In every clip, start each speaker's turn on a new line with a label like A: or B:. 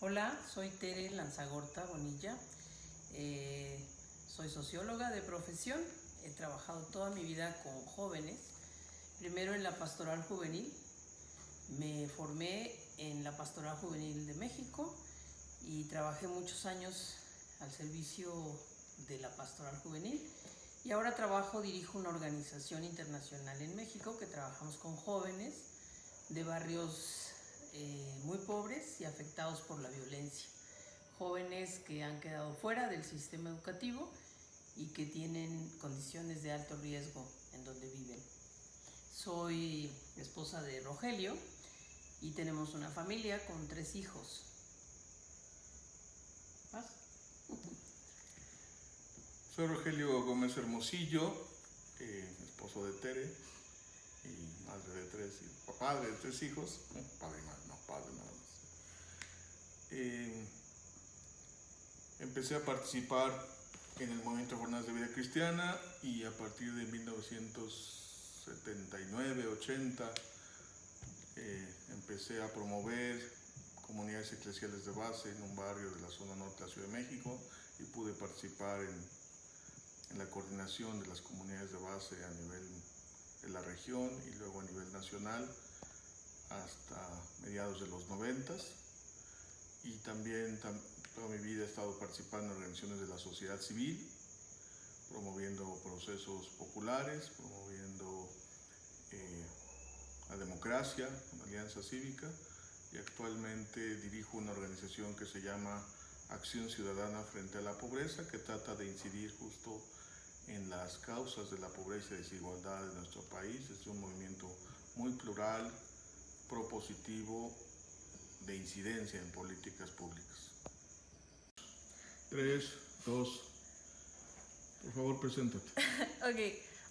A: Hola, soy Tere Lanzagorta Bonilla. Soy socióloga de profesión. He trabajado toda mi vida con jóvenes. Primero en la pastoral juvenil. Me formé en la pastoral juvenil de México y trabajé muchos años al servicio de la pastoral juvenil. Y ahora dirijo una organización internacional en México que trabajamos con jóvenes de barrios muy pobres y afectados por la violencia. Jóvenes que han quedado fuera del sistema educativo y que tienen condiciones de alto riesgo en donde viven. Soy esposa de Rogelio y tenemos una familia con 3 hijos. ¿Vas?
B: Soy Rogelio Gómez Hermosillo, esposo de Tere y padre de 3 hijos, padre nada más. Empecé a participar en el movimiento de Jornadas de Vida Cristiana y a partir de 1979-80 empecé a promover comunidades eclesiales de base en un barrio de la zona norte de la Ciudad de México y pude participar en la coordinación de las comunidades de base a nivel de la región y luego a nivel nacional hasta mediados de los 90s. Y también toda mi vida he estado participando en organizaciones de la sociedad civil, promoviendo procesos populares, promoviendo la democracia, una alianza cívica, y actualmente dirijo una organización que se llama Acción Ciudadana Frente a la Pobreza, que trata de incidir justo en las causas de la pobreza y desigualdad de nuestro país. Es un movimiento muy plural, propositivo, de incidencia en políticas públicas. 3, 2, por favor, preséntate.
C: Ok,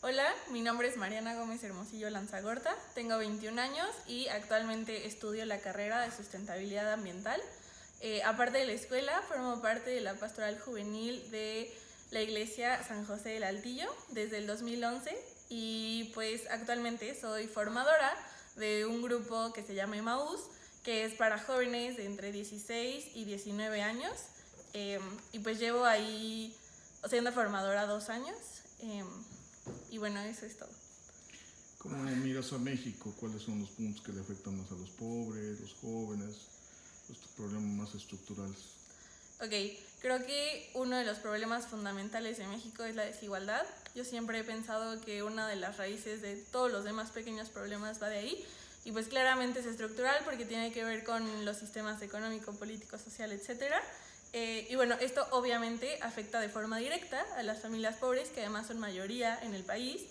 C: hola, mi nombre es Mariana Gómez Hermosillo Lanzagorta, tengo 21 años y actualmente estudio la carrera de sustentabilidad ambiental. Aparte de la escuela, formo parte de la pastoral juvenil de la iglesia San José del Altillo desde el 2011 y pues actualmente soy formadora de un grupo que se llama Emaús, que es para jóvenes de entre 16 y 19 años y pues llevo ahí siendo formadora 2 años y bueno, eso es todo.
B: ¿Cómo miras a México? ¿Cuáles son los puntos que le afectan más a los pobres, los jóvenes, los problemas más estructurales?
C: Ok, creo que uno de los problemas fundamentales de México es la desigualdad. Yo siempre he pensado que una de las raíces de todos los demás pequeños problemas va de ahí. Y pues claramente es estructural porque tiene que ver con los sistemas económico, político, social, etc. Y bueno, esto obviamente afecta de forma directa a las familias pobres, que además son mayoría en el país.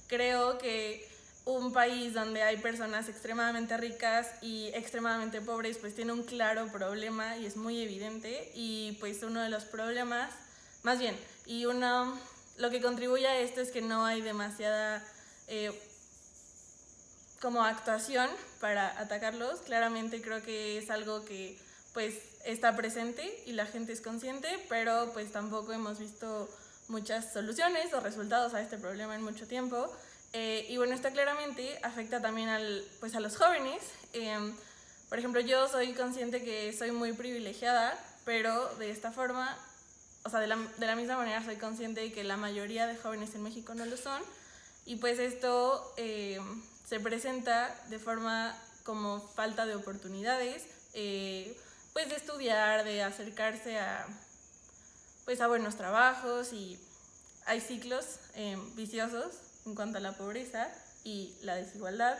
C: Creo que un país donde hay personas extremadamente ricas y extremadamente pobres pues tiene un claro problema y es muy evidente, y pues uno de los problemas, más bien, lo que contribuye a esto es que no hay demasiada como actuación para atacarlos. Claramente creo que es algo que pues está presente y la gente es consciente, pero pues tampoco hemos visto muchas soluciones o resultados a este problema en mucho tiempo. Y bueno, esto claramente afecta también a los jóvenes. Por ejemplo, yo soy consciente que soy muy privilegiada, pero de esta forma, o sea, de la misma manera soy consciente de que la mayoría de jóvenes en México no lo son. Y pues esto se presenta de forma como falta de oportunidades, pues de estudiar, de acercarse a buenos trabajos, y hay ciclos viciosos en cuanto a la pobreza y la desigualdad,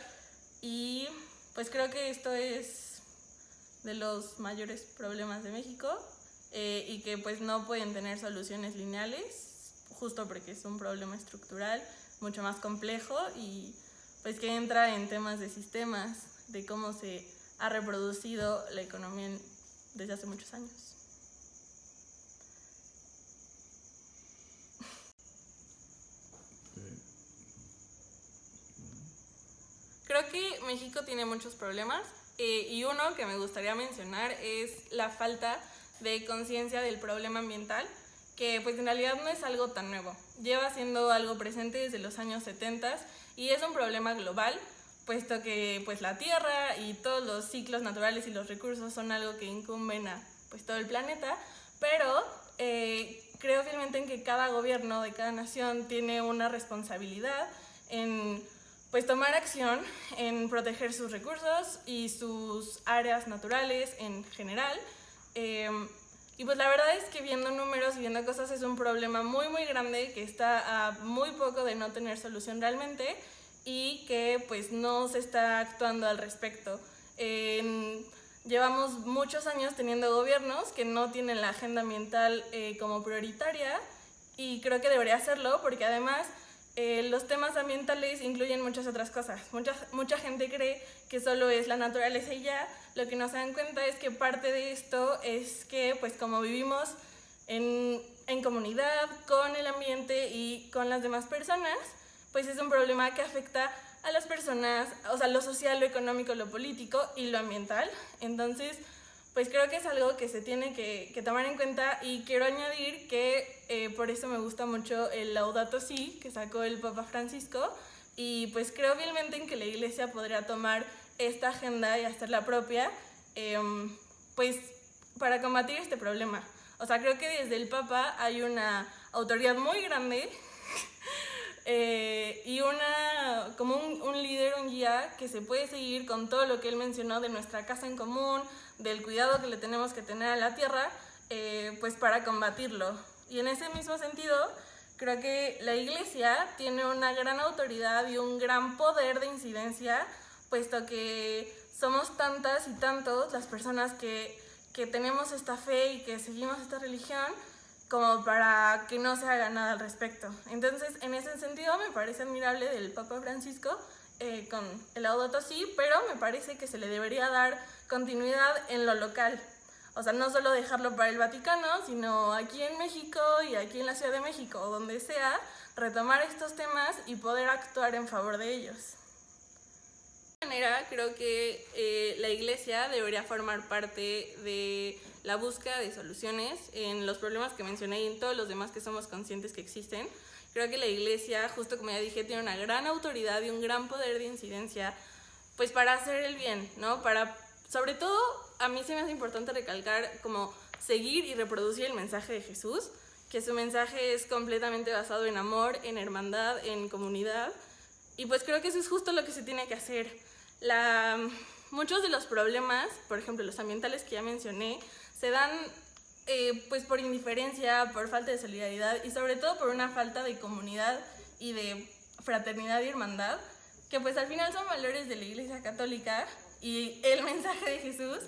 C: y pues creo que esto es de los mayores problemas de México y que pues no pueden tener soluciones lineales, justo porque es un problema estructural mucho más complejo y pues que entra en temas de sistemas, de cómo se ha reproducido la economía desde hace muchos años. Creo que México tiene muchos problemas y uno que me gustaría mencionar es la falta de conciencia del problema ambiental, que pues en realidad no es algo tan nuevo. Lleva siendo algo presente desde los años 70 y es un problema global puesto que pues la Tierra y todos los ciclos naturales y los recursos son algo que incumben a pues todo el planeta, pero creo fielmente en que cada gobierno de cada nación tiene una responsabilidad en pues tomar acción en proteger sus recursos y sus áreas naturales en general. Y pues la verdad es que viendo números y viendo cosas es un problema muy muy grande que está a muy poco de no tener solución realmente y que pues no se está actuando al respecto. Llevamos muchos años teniendo gobiernos que no tienen la agenda ambiental como prioritaria y creo que debería hacerlo porque además los temas ambientales incluyen muchas otras cosas. Mucha gente cree que solo es la naturaleza y ya. Lo que no se dan cuenta es que parte de esto es que pues como vivimos en comunidad, con el ambiente y con las demás personas, pues es un problema que afecta a las personas, o sea, lo social, lo económico, lo político y lo ambiental. Entonces, pues creo que es algo que se tiene que tomar en cuenta y quiero añadir que por eso me gusta mucho el Laudato Si que sacó el Papa Francisco y pues creo fielmente en que la Iglesia podría tomar esta agenda y hacerla propia pues para combatir este problema. O sea, creo que desde el Papa hay una autoridad muy grande y como un líder, un guía que se puede seguir con todo lo que él mencionó de nuestra casa en común, del cuidado que le tenemos que tener a la tierra, pues para combatirlo. Y en ese mismo sentido, creo que la Iglesia tiene una gran autoridad y un gran poder de incidencia, puesto que somos tantas y tantos las personas que tenemos esta fe y que seguimos esta religión, como para que no se haga nada al respecto. Entonces, en ese sentido, me parece admirable del Papa Francisco con el Laudato Si, pero me parece que se le debería dar continuidad en lo local. O sea, no solo dejarlo para el Vaticano, sino aquí en México y aquí en la Ciudad de México, o donde sea, retomar estos temas y poder actuar en favor de ellos. De alguna manera, creo que la Iglesia debería formar parte de la búsqueda de soluciones en los problemas que mencioné y en todos los demás que somos conscientes que existen. Creo que la Iglesia, justo como ya dije, tiene una gran autoridad y un gran poder de incidencia, pues para hacer el bien, ¿no? Sobre todo, a mí se me hace importante recalcar como seguir y reproducir el mensaje de Jesús, que su mensaje es completamente basado en amor, en hermandad, en comunidad, y pues creo que eso es justo lo que se tiene que hacer. Muchos de los problemas, por ejemplo los ambientales que ya mencioné, se dan pues por indiferencia, por falta de solidaridad y sobre todo por una falta de comunidad y de fraternidad y hermandad, que pues al final son valores de la Iglesia Católica y el mensaje de Jesús,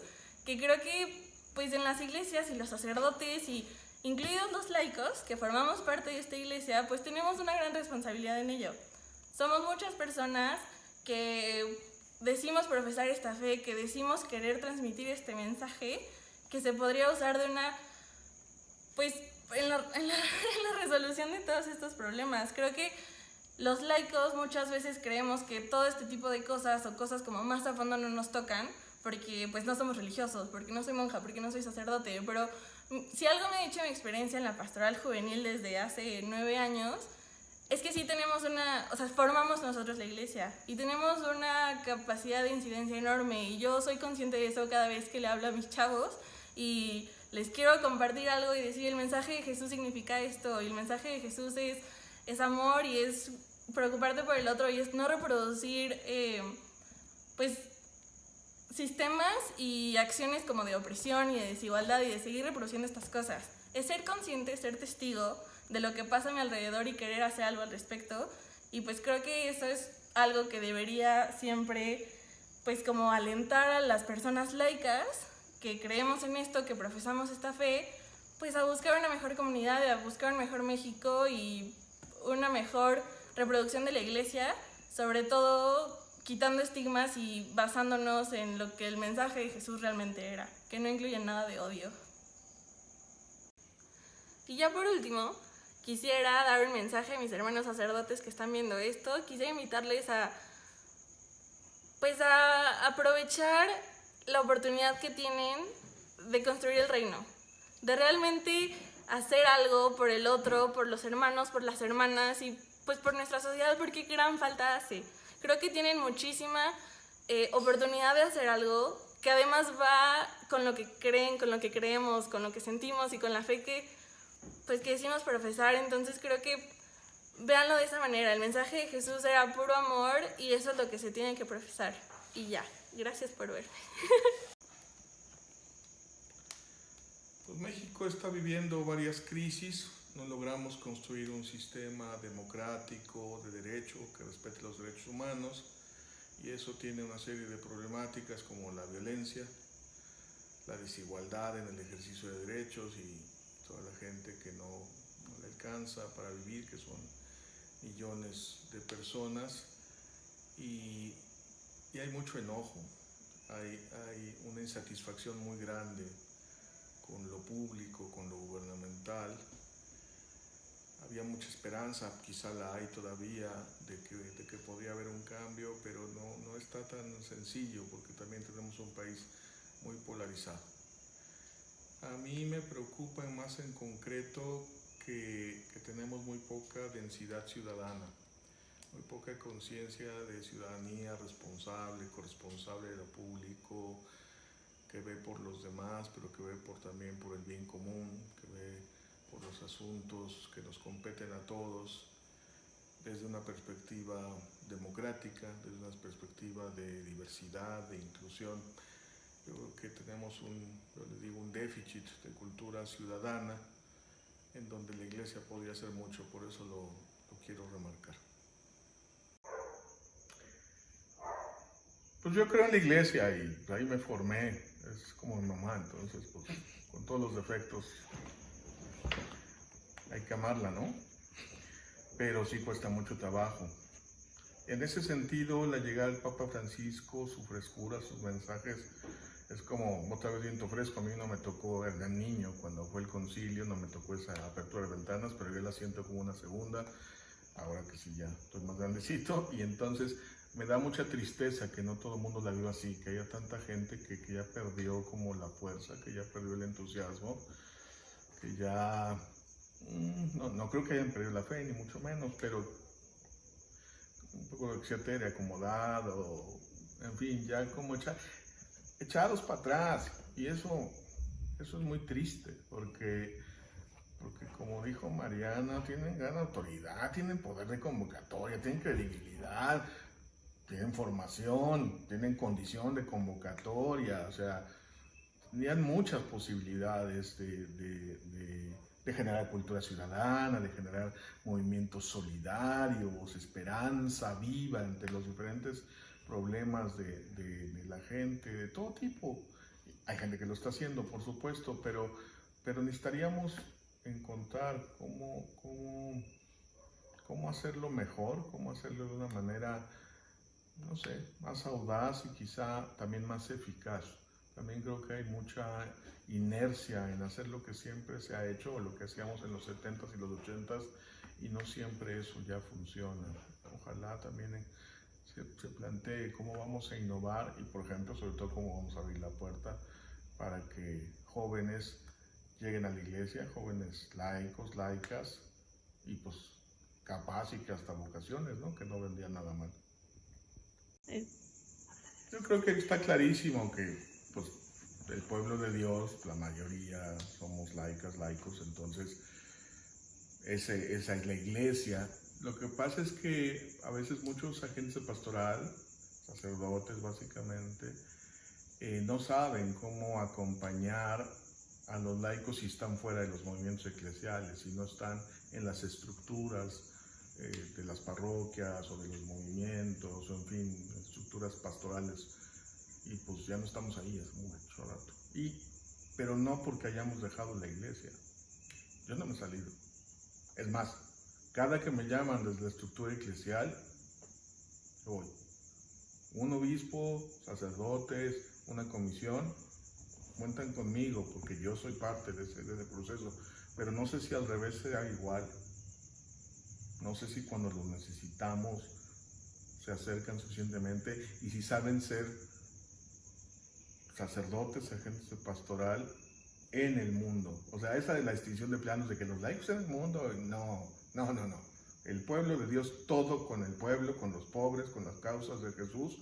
C: que creo que pues en las iglesias y los sacerdotes y incluidos los laicos que formamos parte de esta iglesia, pues tenemos una gran responsabilidad en ello. Somos muchas personas que decimos profesar esta fe, que decimos querer transmitir este mensaje, que se podría usar de pues en la resolución de todos estos problemas. Creo que los laicos muchas veces creemos que todo este tipo de cosas o cosas como más a fondo no nos tocan porque pues no somos religiosos, porque no soy monja, porque no soy sacerdote, pero si algo me ha dicho mi experiencia en la pastoral juvenil desde hace 9 años, es que sí tenemos formamos nosotros la iglesia y tenemos una capacidad de incidencia enorme y yo soy consciente de eso cada vez que le hablo a mis chavos y les quiero compartir algo y decir el mensaje de Jesús significa esto y el mensaje de Jesús es amor y es preocuparte por el otro y es no reproducir pues sistemas y acciones como de opresión y de desigualdad y de seguir reproduciendo estas cosas. Es ser consciente, ser testigo de lo que pasa a mi alrededor y querer hacer algo al respecto. Y pues creo que eso es algo que debería siempre pues como alentar a las personas laicas que creemos en esto, que profesamos esta fe, pues a buscar una mejor comunidad, a buscar un mejor México y una mejor reproducción de la iglesia, sobre todo quitando estigmas y basándonos en lo que el mensaje de Jesús realmente era, que no incluye nada de odio. Y ya por último, quisiera dar un mensaje a mis hermanos sacerdotes que están viendo esto. Quisiera invitarles a aprovechar la oportunidad que tienen de construir el reino, de realmente hacer algo por el otro, por los hermanos, por las hermanas y pues por nuestra sociedad, porque gran falta hace. creo que tienen muchísima oportunidad de hacer algo que además va con lo que creen, con lo que creemos, con lo que sentimos y con la fe que decimos profesar. Entonces creo que véanlo de esa manera. El mensaje de Jesús era puro amor y eso es lo que se tiene que profesar. Y ya, gracias por verme.
B: Pues México está viviendo varias crisis. No logramos construir un sistema democrático de derecho que respete los derechos humanos, y eso tiene una serie de problemáticas como la violencia, la desigualdad en el ejercicio de derechos y toda la gente que no le alcanza para vivir, que son millones de personas, y hay mucho enojo, hay una insatisfacción muy grande con lo público, con lo gubernamental. Había mucha esperanza, quizá la hay todavía, de que podría haber un cambio, pero no está tan sencillo porque también tenemos un país muy polarizado. A mí me preocupa más en concreto que tenemos muy poca densidad ciudadana, muy poca conciencia de ciudadanía responsable, corresponsable de lo público, que ve por los demás, pero que ve también por el bien común, que ve por los asuntos que nos competen a todos, desde una perspectiva democrática, desde una perspectiva de diversidad, de inclusión. Yo creo que tenemos un déficit de cultura ciudadana en donde la Iglesia podría hacer mucho, por eso lo quiero remarcar. Pues yo creo en la Iglesia y ahí me formé, es como mi mamá, entonces pues con todos los defectos hay que amarla, ¿no? Pero sí cuesta mucho trabajo. En ese sentido, la llegada del Papa Francisco, su frescura, sus mensajes, es como otra vez viento fresco. A mí no me tocó ver de niño cuando fue el concilio, no me tocó esa apertura de ventanas, pero yo la siento como una segunda, ahora que sí ya estoy más grandecito, y entonces me da mucha tristeza que no todo el mundo la viva así, que haya tanta gente que ya perdió como la fuerza, que ya perdió el entusiasmo, que ya... No creo que hayan perdido la fe, ni mucho menos, pero un poco etcétera, acomodado, en fin, ya como echados para atrás. Y eso es muy triste, porque como dijo Mariana, tienen gran autoridad, tienen poder de convocatoria, tienen credibilidad, tienen formación, tienen condición de convocatoria, o sea, tenían muchas posibilidades de generar cultura ciudadana, de generar movimientos solidarios, esperanza viva entre los diferentes problemas de la gente, de todo tipo. Hay gente que lo está haciendo, por supuesto, pero necesitaríamos encontrar cómo hacerlo mejor, cómo hacerlo de una manera, no sé, más audaz y quizá también más eficaz. También creo que hay mucha inercia en hacer lo que siempre se ha hecho o lo que hacíamos en los 70s y los 80s, y no siempre eso ya funciona. Ojalá también se plantee cómo vamos a innovar y, por ejemplo, sobre todo cómo vamos a abrir la puerta para que jóvenes lleguen a la iglesia, jóvenes laicos, laicas, y pues capaz y que hasta vocaciones, ¿no? Que no vendría nada mal. Yo creo que está clarísimo que pues el pueblo de Dios, la mayoría somos laicas, laicos, entonces esa es la iglesia. Lo que pasa es que a veces muchos agentes de pastoral, sacerdotes básicamente, no saben cómo acompañar a los laicos si están fuera de los movimientos eclesiales, si no están en las estructuras de las parroquias o de los movimientos, o en fin, estructuras pastorales. Y pues ya no estamos ahí hace mucho rato. Pero no porque hayamos dejado la iglesia. Yo no me he salido. Es más, cada que me llaman desde la estructura eclesial, yo voy. Un obispo, sacerdotes, una comisión, cuentan conmigo porque yo soy parte de ese proceso. Pero no sé si al revés sea igual. No sé si cuando los necesitamos se acercan suficientemente y si saben ser sacerdotes, agentes de pastoral en el mundo. O sea, esa de la distinción de planos de que los laicos en el mundo, no. el pueblo de Dios, todo con el pueblo, con los pobres, con las causas de Jesús.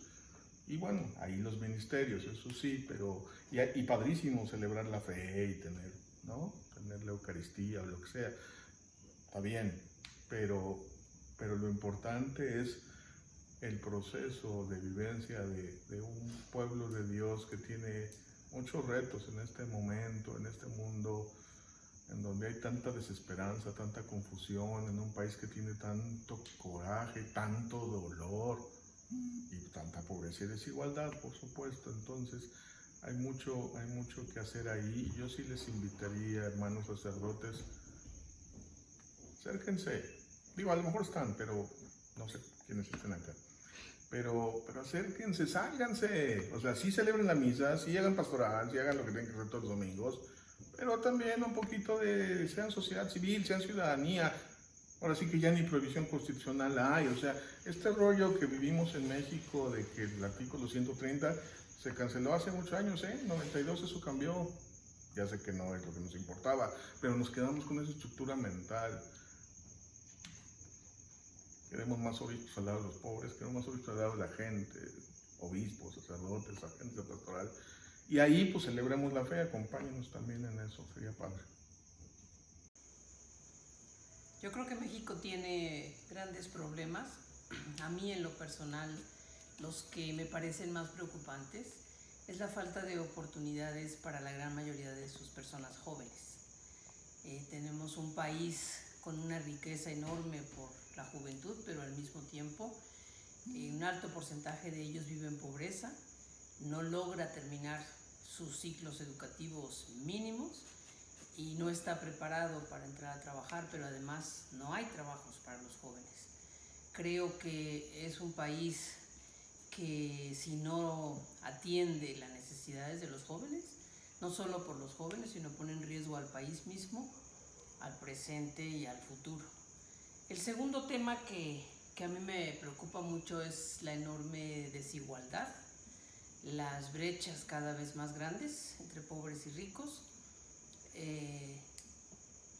B: Y bueno, ahí los ministerios, eso sí, pero y padrísimo celebrar la fe y tener, ¿no? Tener la Eucaristía o lo que sea. Está bien, pero lo importante es el proceso de vivencia de un pueblo de Dios que tiene muchos retos en este momento, en este mundo, en donde hay tanta desesperanza, tanta confusión, en un país que tiene tanto coraje, tanto dolor y tanta pobreza y desigualdad, por supuesto. Entonces hay mucho que hacer ahí. Yo sí les invitaría, hermanos sacerdotes, acérquense. Digo, a lo mejor están, pero no sé quiénes estén acá. Pero acérquense, sálganse. O sea, sí celebren la misa, sí hagan pastoral, sí hagan lo que tienen que hacer todos los domingos, pero también un poquito de, sean sociedad civil, sean ciudadanía. Ahora sí que ya ni prohibición constitucional hay. O sea, este rollo que vivimos en México de que el artículo 130 se canceló hace muchos años, ¿eh? En 92 eso cambió. Ya sé que no es lo que nos importaba, pero nos quedamos con esa estructura mental. Queremos más obispos al lado de los pobres, queremos más obispos al lado de la gente, obispos, sacerdotes, agentes de pastoral. Y ahí pues celebremos la fe, acompáñenos también en eso, sería padre.
A: Yo creo que México tiene grandes problemas. A mí en lo personal, los que me parecen más preocupantes es la falta de oportunidades para la gran mayoría de sus personas jóvenes. Tenemos un país con una riqueza enorme por la juventud, pero al mismo tiempo un alto porcentaje de ellos vive en pobreza, no logra terminar sus ciclos educativos mínimos y no está preparado para entrar a trabajar, pero además no hay trabajos para los jóvenes. Creo que es un país que si no atiende las necesidades de los jóvenes, no solo por los jóvenes, sino pone en riesgo al país mismo, al presente y al futuro. El segundo tema que a mí me preocupa mucho es la enorme desigualdad, las brechas cada vez más grandes entre pobres y ricos,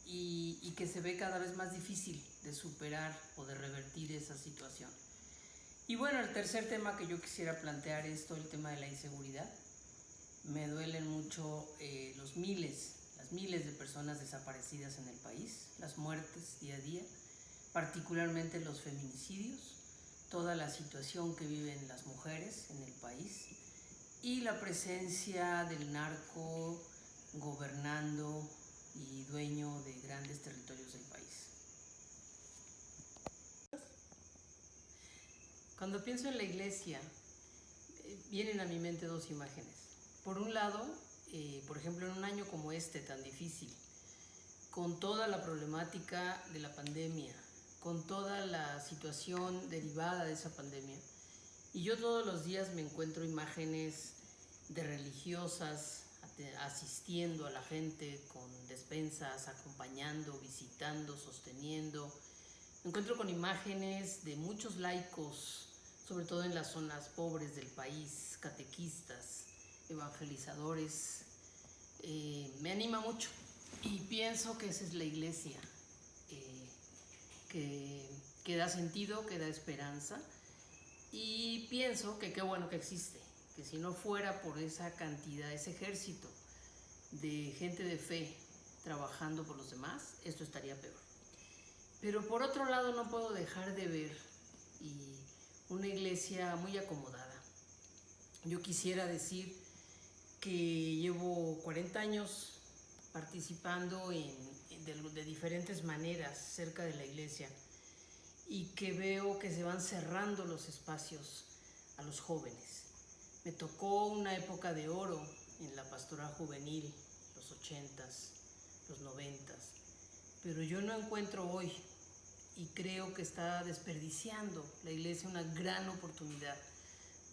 A: y que se ve cada vez más difícil de superar o de revertir esa situación. Y bueno, el tercer tema que yo quisiera plantear es todo el tema de la inseguridad. Me duelen mucho las miles de personas desaparecidas en el país, las muertes día a día, particularmente los feminicidios, toda la situación que viven las mujeres en el país y la presencia del narco gobernando y dueño de grandes territorios del país. Cuando pienso en la iglesia, vienen a mi mente dos imágenes. Por un lado, por ejemplo, en un año como este tan difícil, con toda la problemática de la pandemia, con toda la situación derivada de esa pandemia, y yo todos los días me encuentro imágenes de religiosas asistiendo a la gente con despensas, acompañando, visitando, sosteniendo. Me encuentro con imágenes de muchos laicos, sobre todo en las zonas pobres del país, catequistas, evangelizadores. Me anima mucho y pienso que esa es la iglesia, que da sentido, que da esperanza, y pienso que qué bueno que existe, que si no fuera por esa cantidad, ese ejército de gente de fe trabajando por los demás, esto estaría peor. Pero por otro lado no puedo dejar de ver una iglesia muy acomodada. Yo quisiera decir que llevo 40 años participando de diferentes maneras cerca de la iglesia y que veo que se van cerrando los espacios a los jóvenes. Me tocó una época de oro en la pastoral juvenil, los 80s, los 90s, pero yo no encuentro hoy, y creo que está desperdiciando la iglesia una gran oportunidad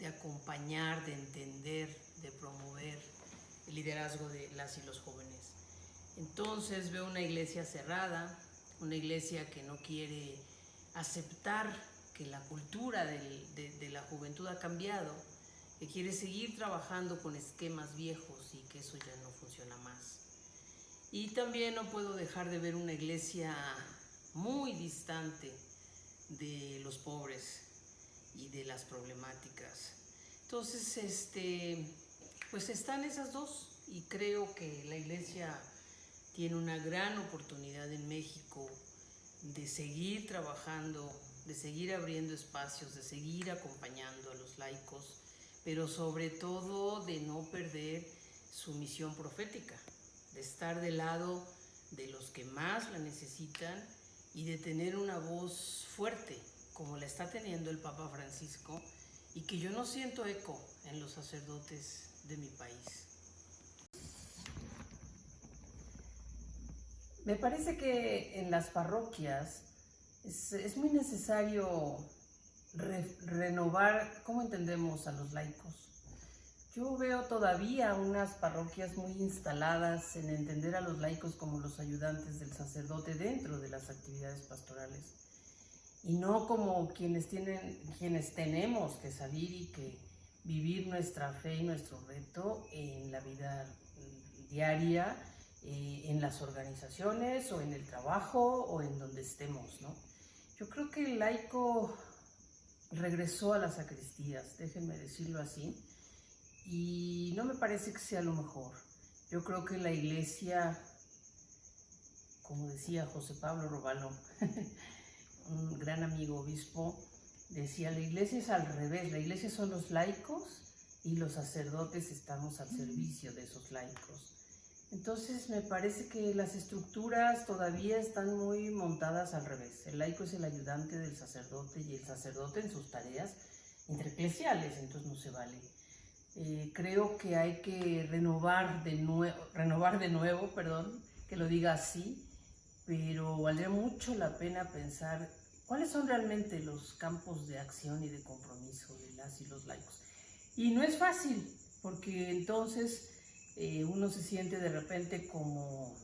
A: de acompañar, de entender, de promover el liderazgo de las y los jóvenes. Entonces veo una iglesia cerrada, una iglesia que no quiere aceptar que la cultura de la juventud ha cambiado, que quiere seguir trabajando con esquemas viejos y que eso ya no funciona más. Y también no puedo dejar de ver una iglesia muy distante de los pobres y de las problemáticas. Entonces, pues están esas dos, y creo que la Iglesia tiene una gran oportunidad en México de seguir trabajando, de seguir abriendo espacios, de seguir acompañando a los laicos, pero sobre todo de no perder su misión profética, de estar del lado de los que más la necesitan y de tener una voz fuerte, como la está teniendo el Papa Francisco, y que yo no siento eco en los sacerdotes de mi país. Me parece que en las parroquias es muy necesario renovar cómo entendemos a los laicos. Yo veo todavía unas parroquias muy instaladas en entender a los laicos como los ayudantes del sacerdote dentro de las actividades pastorales, y no como quienes tenemos que salir y que vivir nuestra fe y nuestro reto en la vida diaria, en las organizaciones o en el trabajo o en donde estemos, ¿no? Yo creo que el laico regresó a las sacristías, déjenme decirlo así, y no me parece que sea lo mejor. Yo creo que la Iglesia, como decía José Pablo Robalo, un gran amigo obispo, decía, la Iglesia es al revés, la Iglesia son los laicos y los sacerdotes estamos al servicio de esos laicos. Entonces me parece que las estructuras todavía están muy montadas al revés. El laico es el ayudante del sacerdote y el sacerdote en sus tareas intereclesiales, entonces no se vale. Creo que hay que renovar de nuevo, que lo diga así, pero valdría mucho la pena pensar cuáles son realmente los campos de acción y de compromiso de las y los laicos. Y no es fácil, porque entonces uno se siente de repente como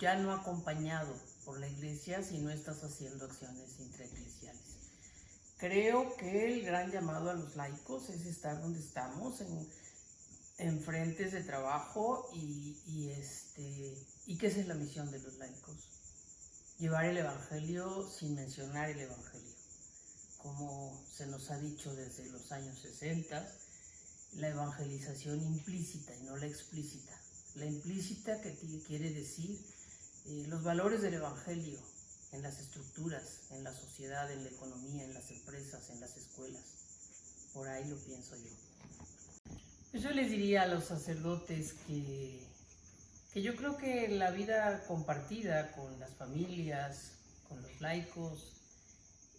A: ya no acompañado por la Iglesia si no estás haciendo acciones intraeclesiales. Creo que el gran llamado a los laicos es estar donde estamos, en frentes de trabajo, y que esa es la misión de los laicos. Llevar el Evangelio sin mencionar el Evangelio. Como se nos ha dicho desde los años 60, la evangelización implícita y no la explícita. La implícita que quiere decir los valores del Evangelio en las estructuras, en la sociedad, en la economía, en las empresas, en las escuelas. Por ahí lo pienso yo. Pues yo les diría a los sacerdotes que yo creo que la vida compartida con las familias, con los laicos,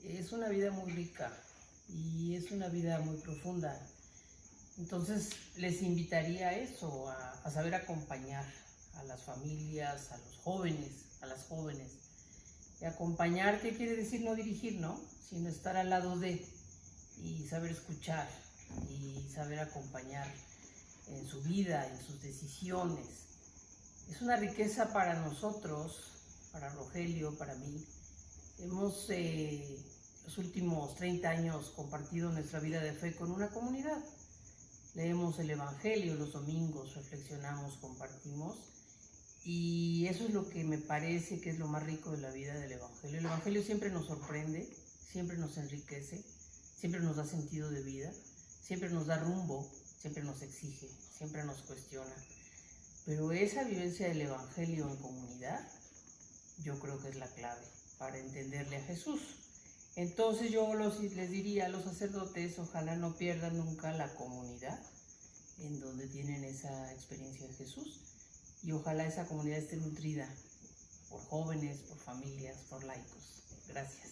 A: es una vida muy rica y es una vida muy profunda. Entonces les invitaría a eso, a saber acompañar a las familias, a los jóvenes, a las jóvenes. Y acompañar, ¿qué quiere decir? No dirigir, ¿no? Sino estar al lado de, y saber escuchar, y saber acompañar en su vida, en sus decisiones. Es una riqueza para nosotros, para Rogelio, para mí. Hemos los últimos 30 años compartido nuestra vida de fe con una comunidad. Leemos el Evangelio los domingos, reflexionamos, compartimos, y eso es lo que me parece que es lo más rico de la vida del Evangelio. El Evangelio siempre nos sorprende, siempre nos enriquece, siempre nos da sentido de vida, siempre nos da rumbo, siempre nos exige, siempre nos cuestiona. Pero esa vivencia del Evangelio en comunidad, yo creo que es la clave para entenderle a Jesús. Entonces yo les diría a los sacerdotes, ojalá no pierdan nunca la comunidad en donde tienen esa experiencia de Jesús, y ojalá esa comunidad esté nutrida por jóvenes, por familias, por laicos. Gracias.